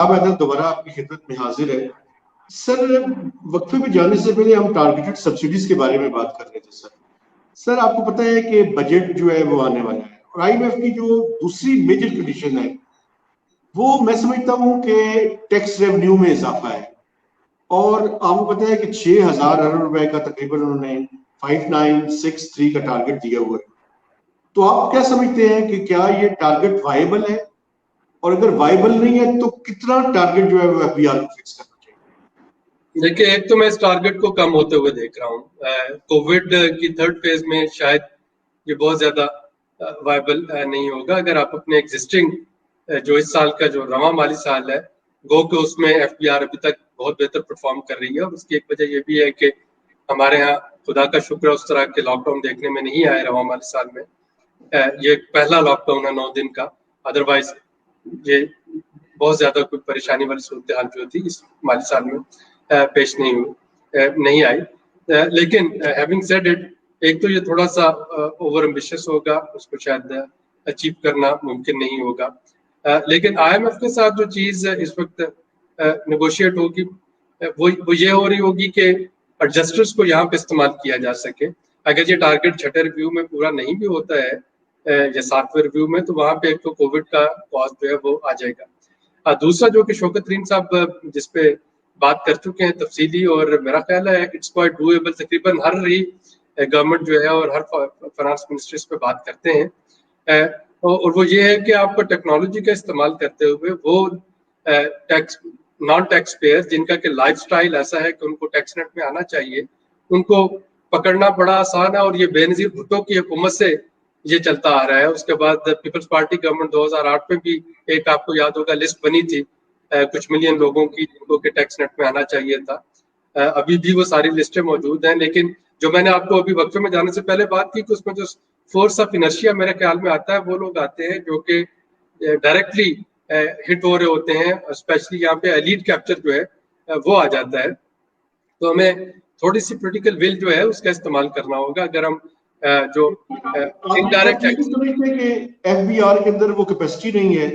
आप दोबारा आपकी खिदमत में हाजिर है सर। वक्फे में जाने से पहले हम टारगेटेड सब्सिडीज के बारे में बात कर रहे थे सर आपको पता है कि बजट जो है वो आने वाला है और IMF की जो दूसरी मेजर कंडीशन है वो मैं समझता हूँ कि टैक्स रेवेन्यू में इजाफा है और आपको पता है कि 6,000 अरब रुपए का तकरीबन उन्होंने 5963 का टारगेट दिया हुआ है। तो आप क्या समझते हैं कि क्या ये टारगेट वायबल है और अगर वायबल नहीं है तो कितना टारगेट जो है वो FBR को फिक्स करना चाहिए? देखिए, एक तो मैं इस टारगेट को कम होते हुए देख रहा हूँ। कोविड की थर्ड फेज में शायद ये बहुत ज्यादा वायबल नहीं होगा। अगर आप अपने एग्जिस्टिंग जो इस साल का जो रवा माली साल है गो के उसमें FBR अभी तक बहुत बेहतर परफॉर्म कर रही है और उसकी एक वजह ये भी है कि हमारे यहाँ खुदा का शुक्र उस तरह के लॉकडाउन देखने में नहीं आए रवा माली साल में। ये पहला लॉकडाउन है 9 दिन का, अदरवाइज ये बहुत ज्यादा कोई परेशानी वाली सूरत हाल जो थी इस माली साल में पेश नहीं आई। लेकिन हैविंग सेड इट, एक तो ये थोड़ा सा ओवर एम्बिशियस होगा, उसको शायद अचीव करना मुमकिन नहीं होगा। लेकिन IMF के साथ जो चीज इस वक्त नेगोशिएट होगी वो ये हो रही होगी कि एडजस्टर्स को यहाँ पे इस्तेमाल किया जा सके। अगर ये टारगेट छठे रिव्यू में पूरा नहीं भी होता है या 7वें रिव्यू में, तो वहां पे एक तो कोविड का कॉस्ट जो है वो आ जाएगा। दूसरा जो कि शौकत तरीन साहब जिसपे बात कर चुके हैं तफसीली, और मेरा ख्याल है इट्स क्वाइट डूएबल। तकरीबन हर गवर्नमेंट जो है और हर फाइनेंस मिनिस्ट्री इस पे बात करते हैं और वो ये है कि आपको टेक्नोलॉजी का इस्तेमाल करते हुए वो टैक्स नॉन टैक्स पेयर जिनका कि लाइफस्टाइल ऐसा है कि उनको टैक्स नेट में आना चाहिए, उनको पकड़ना बड़ा आसान है। और ये बेनजीर भुट्टो की हुकूमत से ये चलता आ रहा है। उसके बाद पीपल्स पार्टी गवर्नमेंट 2008 में भी एक आपको याद होगा लिस्ट बनी थी कुछ मिलियन लोगों की जिनको कि टैक्स नेट में आना चाहिए था। अभी भी वो सारी लिस्टें मौजूद हैं, लेकिन जो मैंने आपको अभी वक्फे में जाने से पहले बात की कि उसमें जो फोर्स ऑफ इनर्शिया मेरे ख्याल में आता है वो लोग आते हैं जो कि डायरेक्टली हिट हो रहे होते हैं, स्पेशली यहाँ पे एलीट कैप्चर जो है वो आ जाता है। तो हमें थोड़ी सी पॉलिटिकल विल जो है उसका इस्तेमाल करना होगा। अगर हम जो इनडायरेक्ट समझते हैं कि FBR के अंदर वो कैपेसिटी नहीं है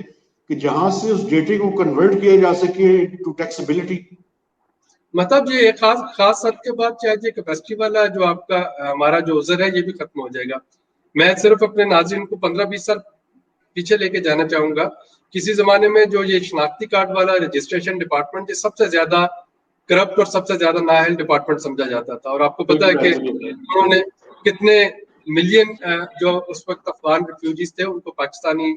कि जहां से उस डेटा को कन्वर्ट किया जा सके टू टैक्सेबिलिटी। मतलब ये एक खास हद के बाद शायद ये कैपेसिटी वाला जो आपका हमारा जो उज़र है ये भी खत्म हो जाएगा। मैं सिर्फ अपने नाज़रीन को 15-20 साल पीछे लेके जाना चाहूंगा। किसी जमाने में जो ये शनाख्ती कार्ड वाला रजिस्ट्रेशन डिपार्टमेंट ये सबसे ज्यादा करप्ट और सबसे ज्यादा नाअहल डिपार्टमेंट समझा जाता था। और आपको पता है कि उन्होंने कितने मिलियन जो उस वक्त अफगान रिफ्यूजीज थे उनको पाकिस्तानी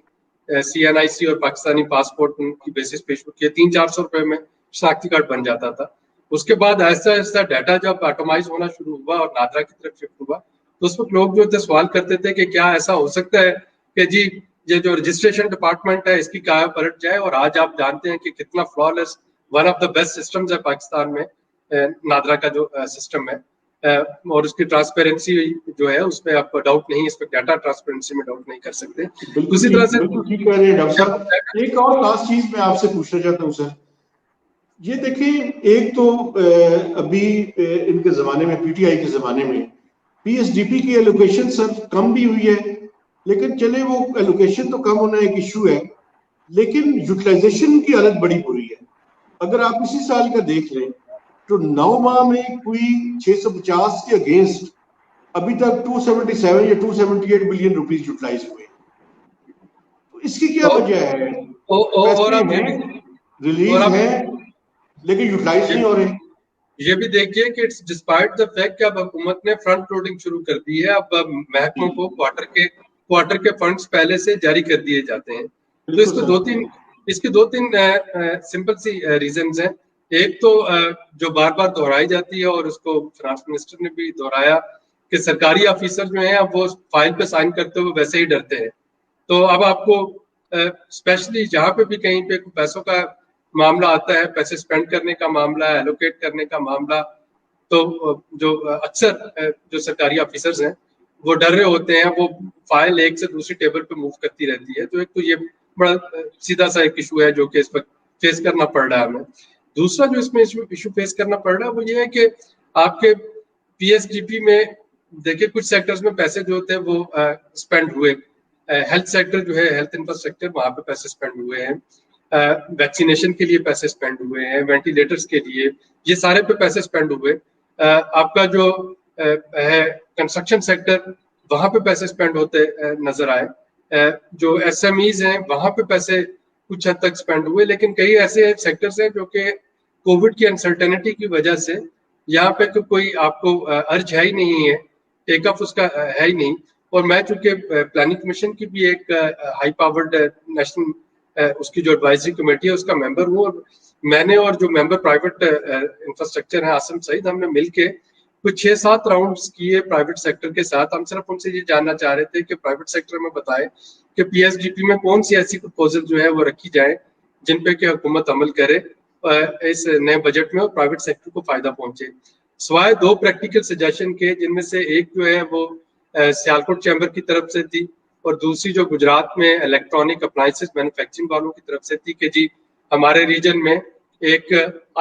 CNIC और पाकिस्तानी पासपोर्ट की बेसिस पे इशू किए। 300-400 रुपए में शनाख्ती कार्ड बन जाता था। उसके बाद ऐसा ऐसा डाटा जब ऑटोमाइज होना शुरू हुआ और नादरा की तरफ शिफ्ट हुआ तो उस वक्त लोग जो थे सवाल करते थे कि क्या ऐसा हो सकता है कि जी ये जो रजिस्ट्रेशन डिपार्टमेंट है इसकी काया पलट जाए। और आज आप जानते हैं कि कितना flawless one of the best systems है पाकिस्तान में नादरा का जो सिस्टम है और उसकी ट्रांसपेरेंसी जो है उसमें आप डाउट नहीं, इस पर डाटा ट्रांसपेरेंसी में डाउट नहीं कर सकते। उसी तरह से ठीक कह रहे हैं डॉक्टर साहब। एक और खास चीज मैं आपसे पूछना चाहता हूँ सर, ये देखिए एक तो अभी इनके जमाने में PTI के जमाने में PSDP की एलोकेशन सर कम भी हुई है, लेकिन चले वो एलोकेशन तो कम होना एक इशू है, लेकिन यूटिलाइजेशन की हालत बड़ी बुरी है। अगर आप इसी साल का देख लें तो 9 माह में कोई 650 के अगेंस्ट अभी तक 277 या 278 बिलियन रुपीस यूटिलाइज हुए। तो इसकी क्या वजह है? और आप रिलीज है लेकिन यूटिलाइज नहीं हो रहे। ये भी देखिए कि इट्स डिस्पाइट द फैक्ट कि अब हुकूमत ने फ्रंट लोडिंग शुरू कर दी है। अब महकमों को क्वार्टर के फंड्स पहले से जारी कर दिए जाते हैं। तो इसके दो तीन सिंपल सी रीजंस हैं। एक तो जो बार बार दोहराई जाती है और उसको फाइनेंस मिनिस्टर ने भी दोहराया कि सरकारी ऑफिसर जो हैं अब वो फाइल पे साइन करते हुए वैसे ही डरते हैं। तो अब आपको स्पेशली जहाँ पे भी कहीं पे पैसों का मामला आता है, पैसे स्पेंड करने का मामला है, एलोकेट करने का मामला, तो जो अक्सर जो सरकारी ऑफिसर्स हैं वो डर रहे होते हैं। वो फाइल एक से दूसरी टेबल पे मूव करती रहती है। तो एक तो ये बड़ा सीधा सा एक इशू है जो कि इस वक्त फेस करना पड़ रहा है हमें। दूसरा जो इसमें इशू फेस करना पड़ रहा है वो ये है कि आपके PSDP में देखिए कुछ सेक्टर्स में पैसे जो होते हैं वो स्पेंड हुए। हेल्थ सेक्टर जो है, हेल्थ इंफ्रास्ट्रक्चर, वहां पे पैसे स्पेंड हुए हैं। वैक्सीनेशन के लिए पैसे स्पेंड हुए हैं, वेंटिलेटर्स के लिए, ये सारे पे पैसे स्पेंड हुए। आपका जो है कंस्ट्रक्शन सेक्टर, वहां पे पैसे स्पेंड होते नजर आए। जो SMEs हैं वहां पे पैसे कुछ हद तक स्पेंड हुए, लेकिन कई ऐसे सेक्टर्स हैं जो कि कोविड की अनसर्टेनिटी की वजह से यहाँ पे तो कोई आपको अर्ज है ही नहीं है, टेक ऑफ उसका है ही नहीं। और मैं चूंकि प्लानिंग कमीशन की भी एक हाई पावर्ड नेशनल उसकी जो एडवाइजरी कमेटी है उसका मेंबर हूँ, और मैंने और जो मेंबर प्राइवेट इंफ्रास्ट्रक्चर है आसिम सईद, हमने मिलके कुछ 6-7 राउंड्स किए प्राइवेट सेक्टर के साथ। हम सिर्फ उनसे ये जानना चाह रहे थे कि प्राइवेट सेक्टर में बताए कि PSDP में कौन सी ऐसी प्रपोजल जो है वो रखी जाए जिन पे कि हुकूमत अमल करे इस नए बजट में और प्राइवेट सेक्टर को फायदा पहुंचे। सिवाय 2 प्रैक्टिकल सजेशन के, जिनमें से एक जो है वो सियालकोट चैम्बर की तरफ से थी और दूसरी जो गुजरात में इलेक्ट्रॉनिक अप्लायंसेस मैन्युफैक्चरिंग वालों की तरफ से थी कि जी हमारे रीजन में एक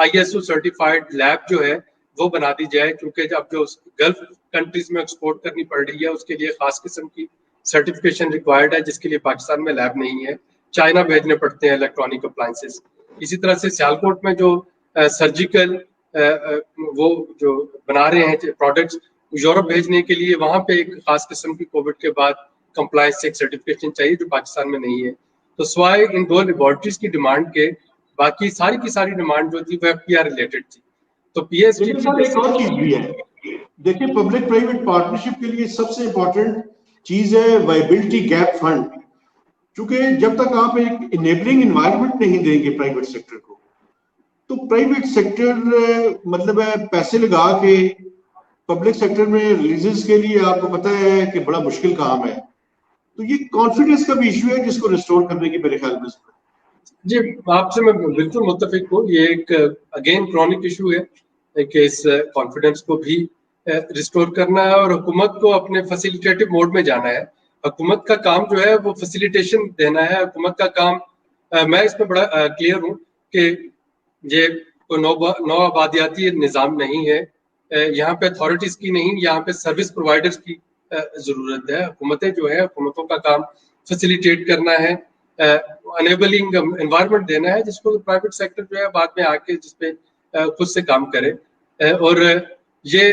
ISO सर्टिफाइड लैब जो है वो बना दी जाए, क्योंकि अब जो गल्फ कंट्रीज में एक्सपोर्ट करनी पड़ रही है उसके लिए खास किस्म की सर्टिफिकेशन रिक्वायर्ड है, जिसके लिए पाकिस्तान में लैब नहीं है, चाइना भेजने पड़ते हैं इलेक्ट्रॉनिक अप्लायंसेस। इसी तरह से सियालकोट में जो सर्जिकल वो जो बना रहे हैं प्रोडक्ट्स यूरोप भेजने के लिए, वहां पे एक खास किस्म की कोविड के बाद कंप्लायंस एक सर्टिफिकेशन चाहिए जो पाकिस्तान में नहीं है। तो सिवाय इन 2 लेबोरेटरीज की डिमांड के बाकी सारी की सारी डिमांड जो थी वो FPR रिलेटेड थी। तो PSDP एक और चीज भी है, देखिए पब्लिक प्राइवेट पार्टनरशिप के लिए सबसे इंपॉर्टेंट चीज है वायबिलिटी गैप फंड। क्योंकि जब तक आप एक इनेबलिंग एनवायरनमेंट नहीं देंगे प्राइवेट सेक्टर को, तो प्राइवेट सेक्टर मतलब है पैसे लगा के पब्लिक सेक्टर में रिलीजेस के लिए आपको पता है कि बड़ा मुश्किल काम है। तो ये कॉन्फिडेंस का भी इशू है जिसको रिस्टोर करने की मेरे ख्याल में जी आपसे मैं बिल्कुल मुत्तफिक हूँ। ये एक अगेन क्रॉनिक इशू है कि इस कॉन्फिडेंस को भी रिस्टोर करना है और हुकूमत को अपने फैसिलिटेटिव मोड में जाना है। हुकूमत का काम जो है वो फैसिलिटेशन देना है। हुकूमत का काम मैं इसमें बड़ा क्लियर हूँ कि ये कोई नौ आबादियाती निज़ाम नहीं है, यहाँ पे अथॉरिटीज की नहीं, यहाँ पे सर्विस प्रोवाइडर्स की जरूरत है। हुकूमतें जो है हुकूमतों का काम फैसिलिटेट करना है, अनेबलिंग एनवायरनमेंट देना है, जिसको प्राइवेट सेक्टर जो है बाद में आके जिसपे खुद से काम करे। और ये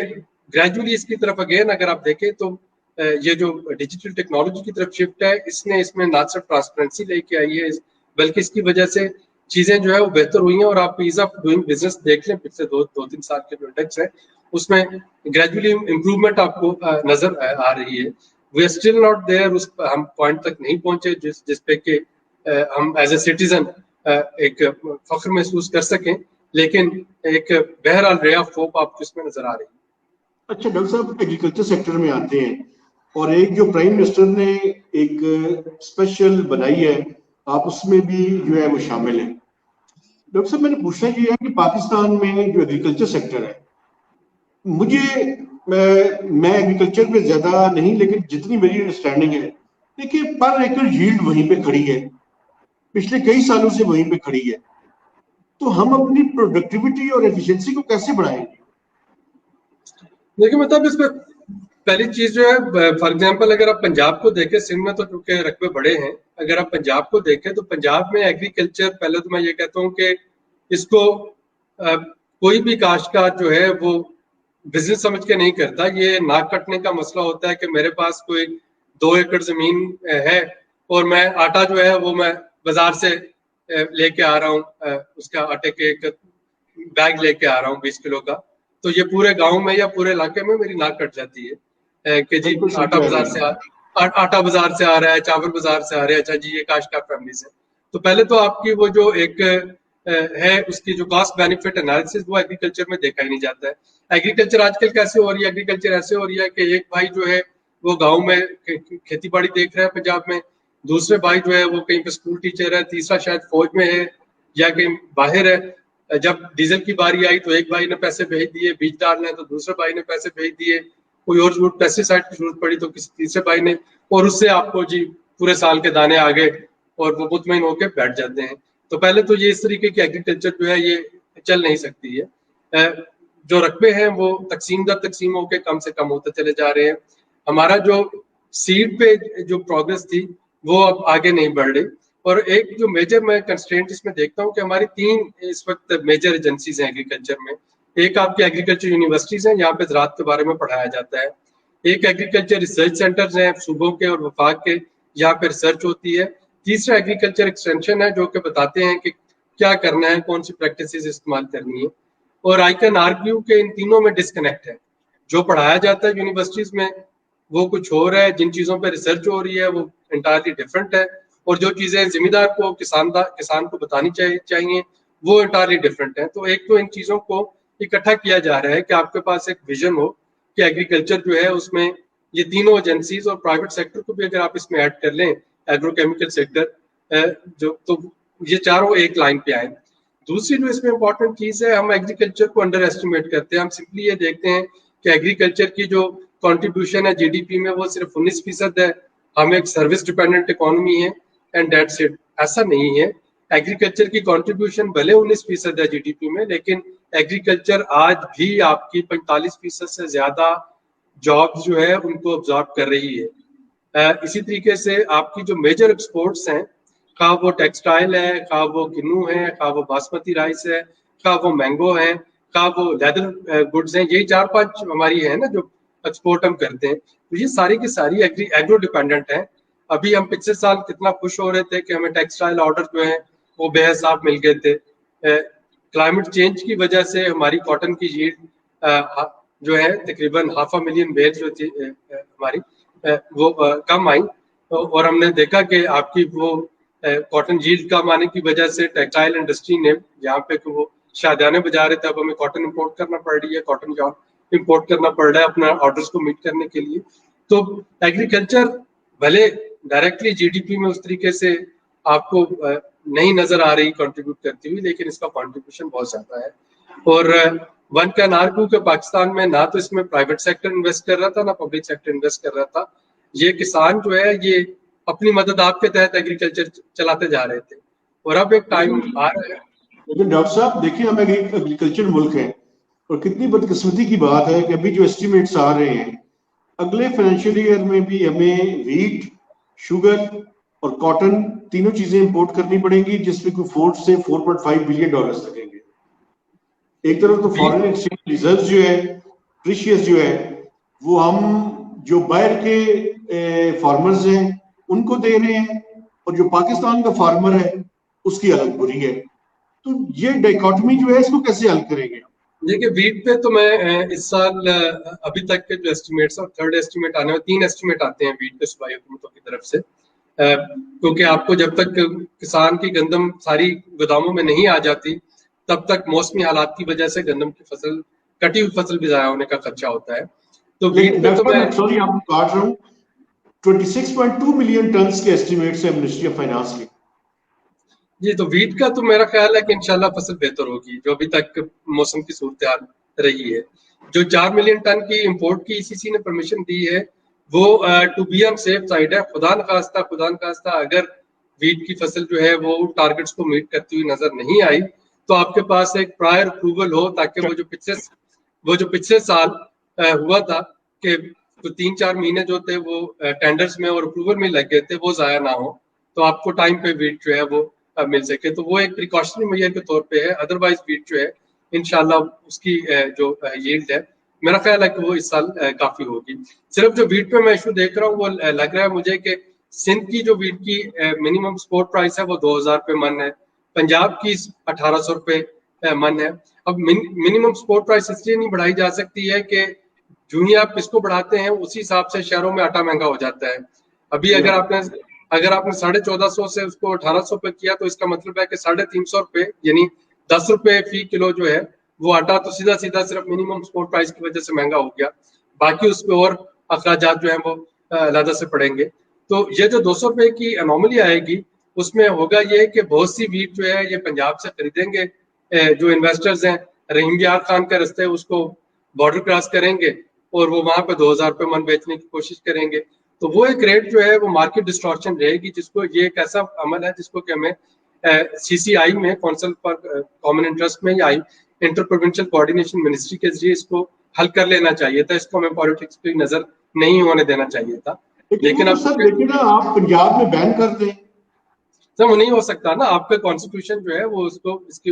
ग्रेजुअली इसकी तरफ अगेन अगर आप देखें तो ये जो डिजिटल टेक्नोलॉजी की तरफ शिफ्ट है, इसने इसमें ना सिर्फ ट्रांसपेरेंसी लेके आई है बल्कि इसकी वजह से चीजें जो है वो बेहतर हुई हैं। और आप ईज ऑफ डूइंग बिजनेस देख लें, पिछले 2-3 साल के जो इंडेक्स है उसमें ग्रेजुअली इम्प्रूवमेंट आपको नजर आ रही है। We are still not there, उस हम पॉइंट तक नहीं पहुंचे जिस पे कि हम एज ए सिटीजन एक फख्र महसूस कर सकें, लेकिन एक बहरहाल रे ऑफ होप आपको इसमें नजर आ रही है। अच्छा डॉक्टर साहब, एग्रीकल्चर सेक्टर में आते हैं और एक जो प्राइम मिनिस्टर ने एक स्पेशल बनाई है, आप उसमें भी जो है वो शामिल है। डॉक्टर साहब मैंने पूछना ये है कि पाकिस्तान में जो एग्रीकल्चर सेक्टर है, मैं एग्रीकल्चर में ज्यादा नहीं, लेकिन जितनी मेरी अंडरस्टैंडिंग है, देखिए पर एकड़ यील्ड वहीं पे खड़ी है, पिछले कई सालों से वहीं पे खड़ी है। तो हम अपनी प्रोडक्टिविटी और एफिशिएंसी को कैसे बढ़ाएंगे? देखिए मतलब इसमें पहली चीज जो है, फॉर एग्जांपल अगर आप पंजाब को देखें, सिंध में तो चूंकि रकबे बड़े हैं, अगर आप पंजाब को देखें तो पंजाब में एग्रीकल्चर, पहले तो मैं ये कहता हूँ कि इसको कोई भी काश्तकार जो है वो बिजनेस समझ के नहीं करता। ये नाक कटने का मसला होता है कि मेरे पास कोई 2 एकड़ जमीन है और मैं आटा जो है वो मैं बाजार से लेके आ रहा हूँ, उसका आटे के एक बैग लेके आ रहा हूँ 20 किलो का, तो ये पूरे गांव में या पूरे इलाके में मेरी नाक कट जाती है कि जी आटा बाजार से आ रहा है, चावल बाजार से आ रहा है, अच्छा जी ये काश्तकार फैमिली से। तो पहले तो आपकी वो जो एक है उसकी जो कॉस्ट बेनिफिट एनालिसिस वो एग्रीकल्चर में देखा ही नहीं जाता है। एग्रीकल्चर आजकल कैसे हो रही है, एग्रीकल्चर ऐसे हो रही है कि एक भाई जो है वो गाँव में खेती बाड़ी देख रहा है पंजाब में, दूसरे भाई जो है वो कहीं पे स्कूल टीचर है, तीसरा शायद फौज में है या कहीं बाहर है। जब डीजल की बारी आई तो एक भाई ने पैसे भेज दिए बीज डालना है, तो दूसरे भाई ने पैसे भेज दिए, कोई और जरूरत पेस्टिसाइड की जरूरत पड़ी तो किसी तीसरे भाई ने, और उससे आपको जी पूरे साल के दाने आ गए और वो मुतमईन होकर बैठ जाते हैं। तो पहले तो ये इस तरीके की एग्रीकल्चर जो है ये चल नहीं सकती है। जो रकबे हैं वो तकसीम दर तकसीम होकर कम से कम होते चले जा रहे हैं। हमारा जो सीड पे जो प्रोग्रेस थी वो अब आगे नहीं बढ़ रही। اور ایک جو میجر میں کنسٹرینٹ اس میں دیکھتا ہوں کہ ہماری 3 اس وقت میجر ایجنسیز ہیں ایگریکلچر میں. ایک آپ کی ایگریکلچر یونیورسٹیز ہیں جہاں پہ زراعت کے بارے میں پڑھایا جاتا ہے. ایک ایگریکلچر ریسرچ سینٹرز ہیں صوبوں کے اور وفاق کے جہاں پہ ریسرچ ہوتی ہے. تیسرا ایگریکلچر ایکسٹینشن ہے جو کہ بتاتے ہیں کہ کیا کرنا ہے, کون سی پریکٹسز استعمال کرنی ہے. اور آئی کین آرگیو کہ ان تینوں میں ڈسکنیکٹ ہے. جو پڑھایا جاتا ہے یونیورسٹیز میں وہ کچھ اور ہے, جن چیزوں پہ ریسرچ ہو رہی ہے وہ انٹائرلی ڈفرینٹ ہے, اور جو چیزیں ذمہ دار کو کسان کو بتانی چاہیے وہ انٹائرلی ڈفرینٹ ہے. تو ایک تو ان چیزوں کو اکٹھا کیا جا رہا ہے کہ آپ کے پاس ایک ویژن ہو کہ ایگریکلچر جو ہے اس میں یہ تینوں ایجنسیز اور پرائیویٹ سیکٹر کو بھی اگر آپ اس میں ایڈ کر لیں, ایگرو کیمیکل سیکٹر جو, تو یہ چاروں ایک لائن پہ آئیں. دوسری جو اس میں امپورٹنٹ چیز ہے, ہم ایگریکلچر کو انڈر ایسٹیمیٹ کرتے ہیں. ہم سمپلی یہ دیکھتے ہیں کہ ایگریکلچر کی جو کنٹریبیوشن ہے جی ڈی پی میں وہ صرف 19% ہے. ہم ایک سروس ڈیپینڈنٹ اکانومی ہے اینڈ دیٹس اٹ. ایسا نہیں ہے. ایگریکلچر کی کنٹریبیوشن بھلے 19% ہے جی ڈی پی میں, لیکن ایگریکلچر آج بھی آپ کی 45% سے زیادہ جاب جو ہے ان کو ابزارب کر رہی ہے. اسی طریقے سے آپ کی جو میجر ایکسپورٹس ہیں, خواہ وہ ٹیکسٹائل ہے, خواہ وہ گنو ہے, خواہ وہ باسمتی رائس ہے, خواہ وہ مینگو ہے, خواہ وہ لیدر گڈز ہیں, یہی 4-5 ہماری ہیں نا جو ایکسپورٹ ہم کرتے ہیں. تو یہ ساری کی ساری ایگرو ڈیپینڈنٹ ہیں. ابھی ہم پچھلے سال کتنا خوش ہو رہے تھے کہ ہمیں ٹیکسٹائل آرڈر جو ہیں وہ بے حساب مل گئے تھے. کلائمیٹ چینج کی وجہ سے ہماری کاٹن کی ییلڈ جو ہے تقریباً 500,000 بیل جو تھی ہماری وہ کم آئی, اور ہم نے دیکھا کہ آپ کی وہ کاٹن ییلڈ کم آنے کی وجہ سے ٹیکسٹائل انڈسٹری نے جہاں پہ کہ وہ شادیانے بجا رہے تھے, اب ہمیں کاٹن امپورٹ کرنا پڑ رہی ہے, کاٹن جاب امپورٹ کرنا پڑ رہا ہے اپنا آرڈرز کو میٹ کرنے کے لیے. تو ایگریکلچر بھلے ڈائریکٹلی جی ڈی پی میں اس طریقے سے آپ کو نہیں نظر آ رہی کنٹریبیوٹ کرتی ہوئی, لیکن اس کا کنٹریبیوشن بہت زیادہ ہے. اور ون کین آرگو کہ پاکستان میں نہ تو اس میں پرائیویٹ سیکٹر انویسٹ کر رہا تھا نہ پبلک سیکٹر انویسٹ کر رہا تھا. یہ کسان جو ہے یہ اپنی مدد آپ کے تحت ایگریکلچر چلاتے جا رہے تھے, اور اب ایک ٹائم آ رہا ہے. لیکن ڈاکٹر صاحب دیکھیں, ہم ایگریکلچر ملک ہیں, اور کتنی بدقسمتی کی بات ہے کہ ابھی جو اسٹیمیٹس آ رہے ہیں اگلے فائنینشیل ایئر میں بھی ہمیں ویٹ, شوگر اور کاٹن تینوں چیزیں امپورٹ کرنی پڑیں گی, جس میں کوئی 4 سے 4.5 بلین ڈالرز لگیں گے. ایک طرف تو فارن ایکسچینج ریزرو جو ہے پریشیس جو ہے وہ ہم جو باہر کے فارمرز ہیں ان کو دے رہے ہیں, اور جو پاکستان کا فارمر ہے اس کی حالت بری ہے. تو یہ ڈائیکاٹمی جو ہے اس کو کیسے حل کریں گے؟ دیکھیے ویٹ پہ تو میں اس سال ابھی تک کے جو ایسٹیمیٹس اور تھرڈ ایسٹیمیٹ آنے والے 3 ایسٹیمیٹ آتے ہیں ویٹ پہ صوبائی حکومتوں کی طرف سے, کیونکہ آپ کو جب تک کسان کی گندم ساری گوداموں میں نہیں آ جاتی تب تک موسمی حالات کی وجہ سے گندم کی فصل, کٹی ہوئی فصل بھی ضائع ہونے کا خدشہ ہوتا ہے. تو ویٹ پہ تو میں سوری آپ کو کاٹ رہا ہوں, 26.2 ملین ٹنز کے ایسٹیمیٹس ہیں منسٹری آف فائنانس کے. جی, تو ویٹ کا تو میرا خیال ہے کہ انشاءاللہ فصل بہتر ہوگی جو ابھی تک موسم کی صورتحال رہی ہے. جو 4 ملین ٹن کی امپورٹ کی ECC نے پرمیشن دی ہے وہ to be on safe side ہے. خدا نخواستہ اگر ویٹ کی فصل جو ہے وہ ٹارگٹس کو میٹ کرتی ہوئی نظر نہیں آئی تو آپ کے پاس ایک پرائر اپروول ہو, تاکہ وہ جو پچھلے سال ہوا تھا کہ 3-4 مہینے جو تھے وہ ٹینڈرز میں اور اپروول میں لگ گئے تھے وہ ضائع نہ ہو, تو آپ کو ٹائم پہ ویٹ جو ہے وہ مل سکے. تو وہ ایک پریکاشنری میئر کے طور پہ ہے. ادروائز ویٹ جو ہے انشاءاللہ اس کی جو ییلڈ ہے میرا خیال ہے کہ وہ اس سال کافی ہوگی. صرف جو ویٹ پہ میں ایشو دیکھ رہا ہوں وہ لگ رہا ہے مجھے کہ سندھ کی جو ویٹ کی منیمم سپورٹ پرائس ہے وہ 2,000 روپے من ہے, پنجاب کی 1,800 روپے من ہے. اب منیمم سپورٹ پرائس اس لیے نہیں بڑھائی جا سکتی ہے کہ جو ہی آپ اس کو بڑھاتے ہیں اسی حساب سے شہروں میں آٹا مہنگا ہو جاتا ہے. ابھی اگر آپ نے 1450 سے اس کو 1,800 پہ کیا تو اس کا مطلب ہے کہ 350 روپے یعنی 10 روپے فی کلو جو ہے وہ آٹا تو سیدھا صرف منیمم سپورٹ پرائس کی وجہ سے مہنگا ہو گیا. باقی اس پہ اور اخراجات جو ہیں وہ علیحدہ سے پڑیں گے. تو یہ جو 200 روپے کی انوملی آئے گی اس میں ہوگا یہ کہ بہت سی ویٹ جو ہے یہ پنجاب سے خریدیں گے, جو انویسٹرز ہیں رحیم یار خان کا رستے اس کو بارڈر کراس کریں گے اور وہ وہاں پہ 2,000 روپے من بیچنے کی کوشش کریں گے. تو وہ ایک ریٹ جو ہے وہ مارکیٹ ڈسٹورشن رہے گی, جس کو یہ ایک ایسا عمل ہے جس کو کہ ہمیں CCI میں کونسل فار کامن انٹرسٹ میں یا انٹر پروونشل کوآرڈینیشن منسٹری کے ذریعے اس کو حل کر لینا چاہیے تھا. اس کو ہمیں پالیٹکس کی نظر نہیں ہونے دینا چاہیے تھا. لیکن اب سر لیکن آپ پنجاب میں بین کر دیں सर वो नहीं हो सकता ना, आपका कॉन्स्टिट्यूशन जो है वो उसको इसकी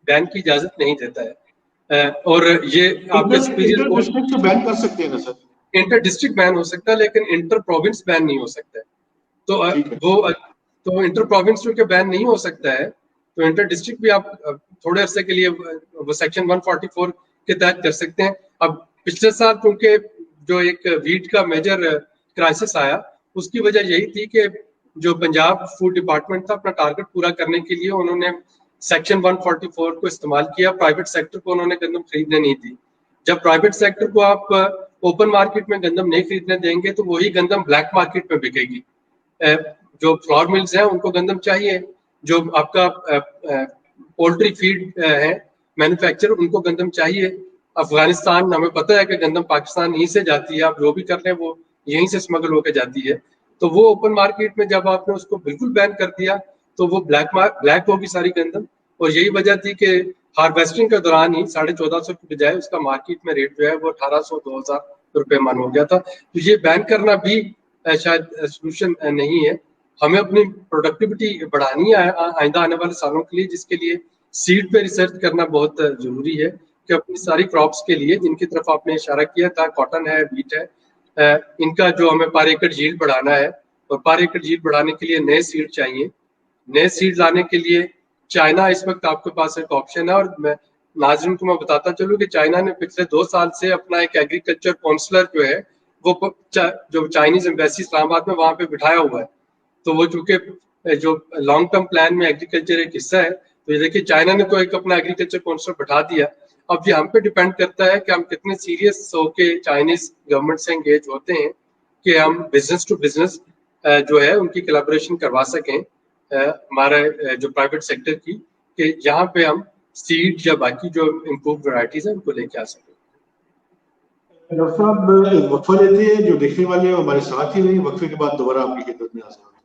बैन की इजाजत नहीं देता है। और ये आपका सुपीरियर कोर्ट डिस्ट्रिक्ट तो बैन कर सकते हैं ना सर? इंटर डिस्ट्रिक्ट बैन हो सकता है, लेकिन इंटर प्रोविंस बैन नहीं हो सकता है। तो वो तो इंटर प्रोविंस जो बैन नहीं हो सकता है, तो इंटर डिस्ट्रिक्ट भी आप थोड़े अरसे के लिए वो सेक्शन 144 के तहत कर सकते हैं। अब पिछले साल क्योंकि जो एक वीट का मेजर क्राइसिस आया, उसकी वजह यही थी कि जो पंजाब फूड डिपार्टमेंट था, अपना टारगेट पूरा करने के लिए उन्होंने सेक्शन 144 को इस्तेमाल किया। प्राइवेट सेक्टर को उन्होंने गंदम खरीदने नहीं दी। जब प्राइवेट सेक्टर को आप ओपन मार्केट में गंदम नहीं खरीदने देंगे तो वही गंदम ब्लैक मार्केट में बिकेगी। जो फ्लोर मिल्स हैं उनको गंदम चाहिए, जो आपका पोल्ट्री फीड है मैन्युफैक्चर, उनको गंदम चाहिए। अफगानिस्तान, हमें पता है कि गंदम पाकिस्तान यहीं से जाती है, आप जो भी कर रहे हैं वो यहीं से स्मगल होकर जाती है। तो वो ओपन मार्केट में जब आपने उसको बिल्कुल बैन कर दिया तो वो ब्लैक होगी सारी गंदम। और यही वजह थी कि हार्वेस्टिंग के दौरान ही 1450 की बजाय उसका मार्केट में रेट जो है वो 1800-2000 रुपए मन हो गया था। तो ये बैन करना भी शायद सोल्यूशन नहीं है। हमें अपनी प्रोडक्टिविटी बढ़ानी है आइंदा आने वाले सालों के लिए, जिसके लिए सीड पे रिसर्च करना बहुत जरूरी है कि अपनी सारी क्रॉप्स के लिए, जिनकी तरफ आपने इशारा किया था, कॉटन है, व्हीट है, इनका जो हमें पर एकड़ यील्ड बढ़ाना है, और पर एकड़ यील्ड बढ़ाने के लिए नए सीड चाहिए। नए सीड लाने के लिए चाइना इस वक्त आपके पास एक ऑप्शन है। और मैं नाज़रीन को मैं बताता चलूं कि चाइना ने पिछले 2 साल से अपना एक एग्रीकल्चर काउंसलर जो है वो जो चाइनीज एम्बेसी इस्लामाबाद में वहां पे बिठाया हुआ है। तो वो चूंकि जो लॉन्ग टर्म प्लान में एग्रीकल्चर एक हिस्सा है, तो ये देखिए चाइना ने तो एक अपना एग्रीकल्चर काउंसलर बिठा दिया। अब ये हम पे डिपेंड करता है कि हम कितने सीरियस होके चाइनीज गवर्नमेंट से एंगेज होते हैं कि हम बिजनेस टू बिजनेस जो है उनकी कोलैबोरेशन करवा सकें हमारे जो प्राइवेट सेक्टर की, कि यहाँ पे हम सीड या बाकी जो इम्प्रूव वैरायटीज है उनको लेके आ सकें। डॉक्टर साहब एक वक्फा लेते हैं, जो देखने वाले हमारे साथ ही नहीं, वक्फे के बाद दोबारा आपकी खिदमत में हाजिर होंगे।